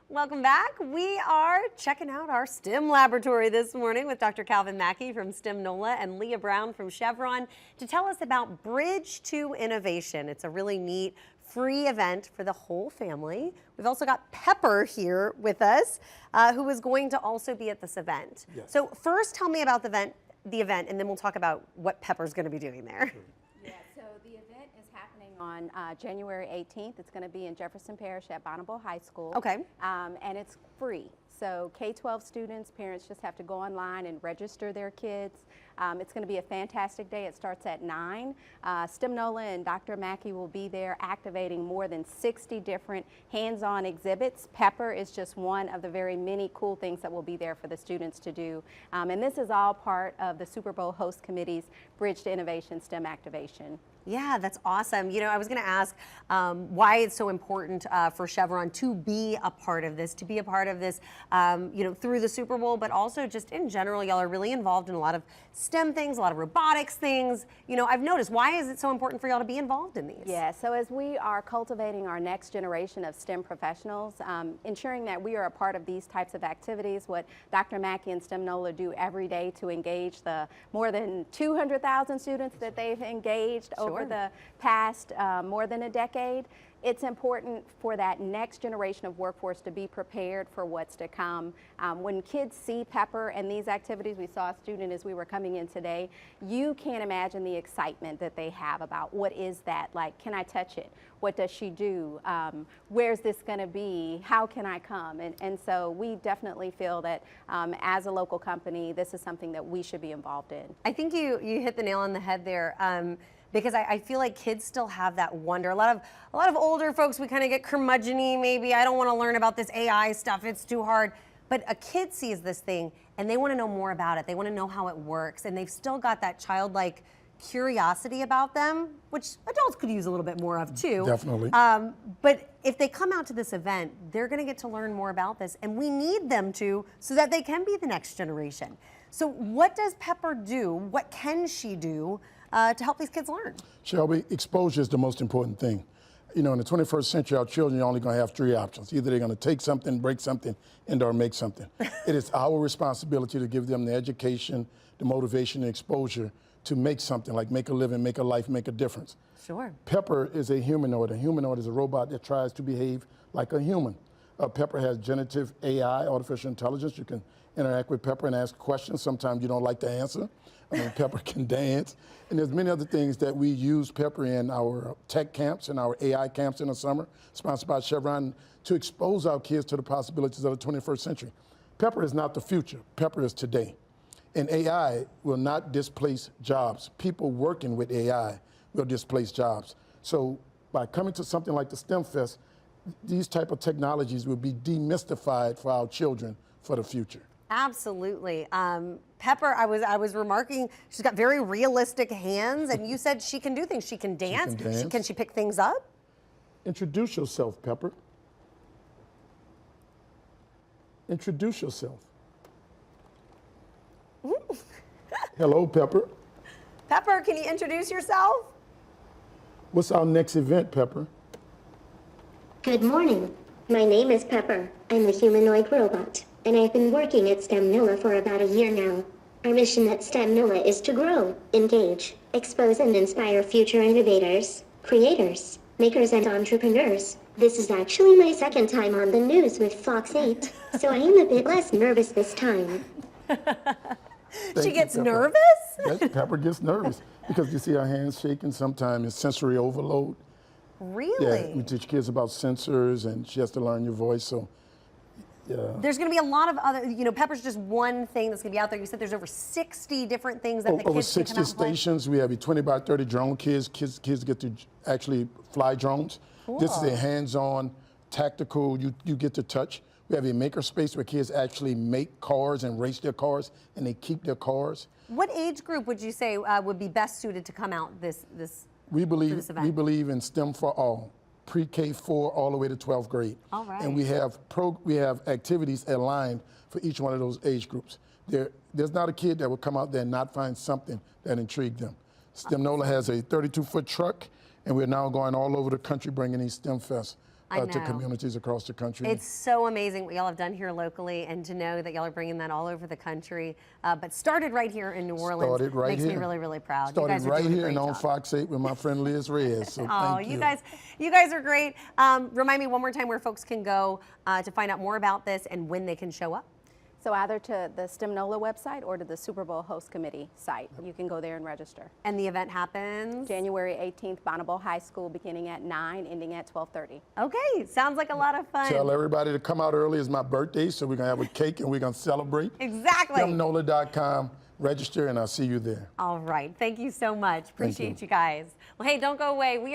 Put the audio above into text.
Welcome back. We are checking out our STEM laboratory this morning with Dr. Calvin Mackie from STEM NOLA and Leah Brown from Chevron to tell us about Bridge to Innovation. It's a really neat free event for the whole family. We've also got Pepper here with us, who is going to also be at this event. Yes. So first tell me about the event, and then we'll talk about what Pepper's going to be doing there. Sure. Yeah, so the event is happening on January 18th. It's going to be in Jefferson Parish at Bonnabel High School. Okay. And it's free. So K-12 students, parents just have to go online and register their kids. It's going to be a fantastic day. It starts at 9. STEM NOLA and Dr. Mackie will be there activating more than 60 different hands-on exhibits. Pepper is just one of the very many cool things that will be there for the students to do. And this is all part of the Super Bowl host committee's Bridge to Innovation STEM activation. Yeah, that's awesome. You know, I was going to ask why it's so important for Chevron to be a part of this, you know, through the Super Bowl, but also just in general, y'all are really involved in a lot of STEM things, a lot of robotics things. You know, I've noticed, why is it so important for y'all to be involved in these? Yeah, so as we are cultivating our next generation of STEM professionals, ensuring that we are a part of these types of activities, what Dr. Mackie and STEM NOLA do every day to engage the more than 200,000 students that they've engaged over the past more than a decade. It's important for that next generation of workforce to be prepared for what's to come. When kids see Pepper and these activities, we saw a student as we were coming in today, you can't imagine the excitement that they have about what is that, like, can I touch it? What does she do? Where's this going to be? How can I come? And so we definitely feel that as a local company, this is something that we should be involved in. I think you hit the nail on the head there. Because I feel like kids still have that wonder. A lot of older folks, we kind of get curmudgeon-y, maybe. I don't want to learn about this AI stuff, it's too hard. But a kid sees this thing and they want to know more about it. They want to know how it works, and they've still got that childlike curiosity about them, which adults could use a little bit more of too. Definitely. But if they come out to this event, they're going to get to learn more about this, and we need them to, so that they can be the next generation. So what does Pepper do? What can she do to help these kids learn? Shelby, exposure is the most important thing. You know, in the 21st century, our children are only going to have 3 options. Either they're going to take something, break something, and/or make something. It is our responsibility to give them the education, the motivation, and exposure to make something, like make a living, make a life, make a difference. Sure. Pepper is a humanoid. A humanoid is a robot that tries to behave like a human. Pepper has generative AI, artificial intelligence. You can interact with Pepper and ask questions. Sometimes you don't like the answer. I mean, Pepper can dance. And there's many other things that we use Pepper in our tech camps and our AI camps in the summer, sponsored by Chevron, to expose our kids to the possibilities of the 21st century. Pepper is not the future. Pepper is today. And AI will not displace jobs. People working with AI will displace jobs. So by coming to something like the STEM Fest, these type of technologies will be demystified for our children for the future. Absolutely. Pepper, I was remarking, she's got very realistic hands, and you said she can do things. She can dance. She can dance. Can she pick things up? Introduce yourself, Pepper. Introduce yourself. Hello, Pepper. Pepper, can you introduce yourself? What's our next event, Pepper? Good morning. My name is Pepper. I'm the humanoid robot, and I've been working at STEM NOLA for about a year now. Our mission at STEM NOLA is to grow, engage, expose, and inspire future innovators, creators, makers, and entrepreneurs. This is actually my second time on the news with Fox 8, so I am a bit less nervous this time. She gets nervous? Yes, Pepper gets nervous because you see her hands shaking. Sometimes it's sensory overload. Really? Yeah, we teach kids about sensors, and she has to learn your voice. So, yeah. There's going to be a lot of other, you know, Pepper's just one thing that's going to be out there. You said there's over 60 different things that the kids over can 60 come out and play. stations. We have a 20 by 30 drone kids. Kids get to actually fly drones. Cool. This is a hands-on, tactical. You get to touch. We have a maker space where kids actually make cars and race their cars, and they keep their cars. What age group would you say would be best suited to come out this We believe event? in STEM for all, pre-K 4 all the way to 12th grade. All right. And we have activities aligned for each one of those age groups. There's not a kid that will come out there and not find something that intrigued them. STEM NOLA has a 32-foot truck, and we're now going all over the country bringing these STEM Fests. I to know. communities across the country. It's so amazing what y'all have done here locally, and to know that y'all are bringing that all over the country, but started right here in New Orleans. Started right makes me here. really, really proud. Started you guys are right doing a here great and on job. Fox 8 with my friend Leah Reyes. So Oh, thank you guys are great. Remind me one more time where folks can go to find out more about this and when they can show up. So either to the STEM NOLA website or to the Super Bowl Host Committee site. You can go there and register. And the event happens? January 18th, Bonnabel High School, beginning at 9, ending at 12:30. Okay, sounds like a lot of fun. Tell everybody to come out early. It's my birthday, so we're going to have a cake and we're going to celebrate. Exactly. STEMNOLA.com. Register, and I'll see you there. All right. Thank you so much. Appreciate you guys. Well, hey, don't go away. We are